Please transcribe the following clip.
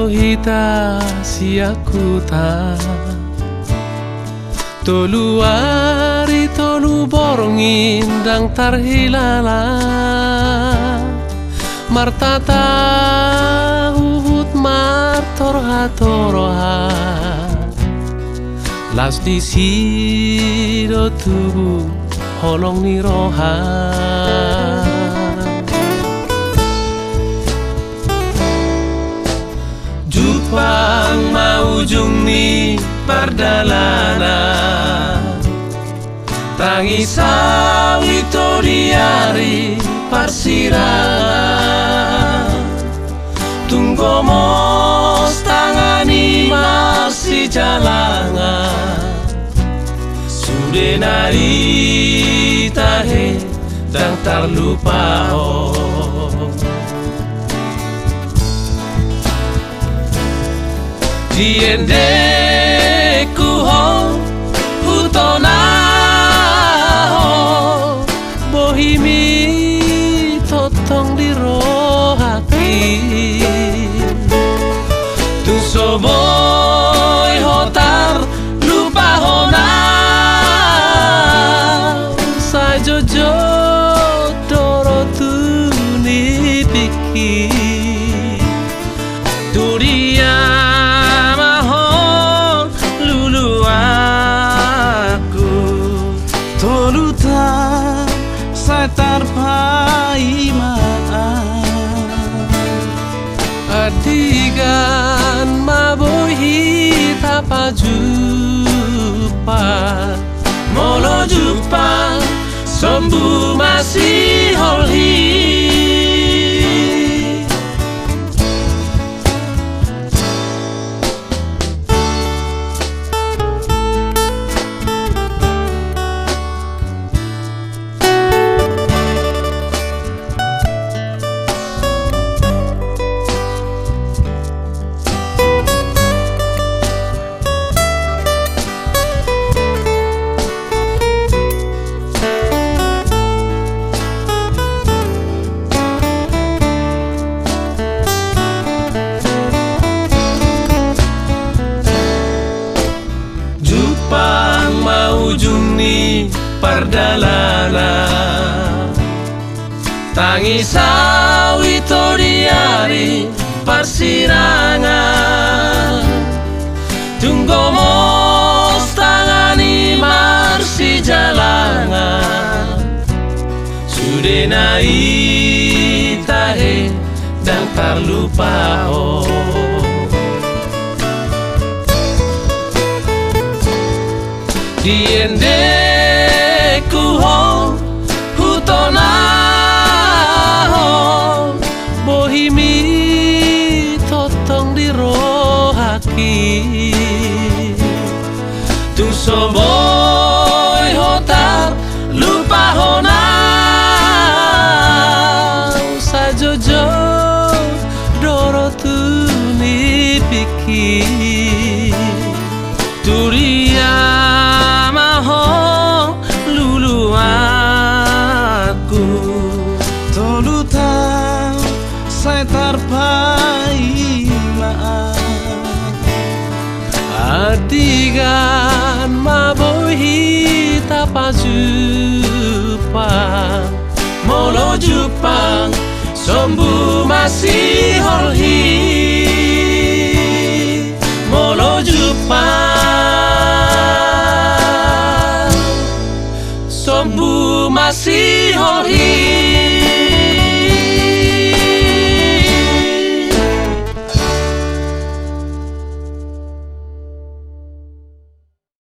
hita siakuta tolu ari tolu borongin dang tarhilala martata uhut martorha toroha las di sido tubuh holong ni roha Jupang maujung ni pardalanan tangis sawito diari parsirangan tunggu mos tangani masih jalangan sudah nari tahe dan terlupa diendeku ho hutona ho bohimi totong di rohati tu soboy hotar lupa hona sa jojo doro tu ni pikir dunia tarpai maan adigan mabohi tapa jupa molo jupa sombu masih holhi ujung ni pardalanan tangis sawito diari parsirangan tunggu mos tangani marsi jalangan sudah naik tahe dan terlupa diendeku ho hutona ho bohimi totong di rohaki tu soboy hotar lupa hona sa jojo doro tu ni pikir duria tarpai maan adigan mabohi tapa jupang molo jupang sombu masih holhi molo jupang sombu masih holhi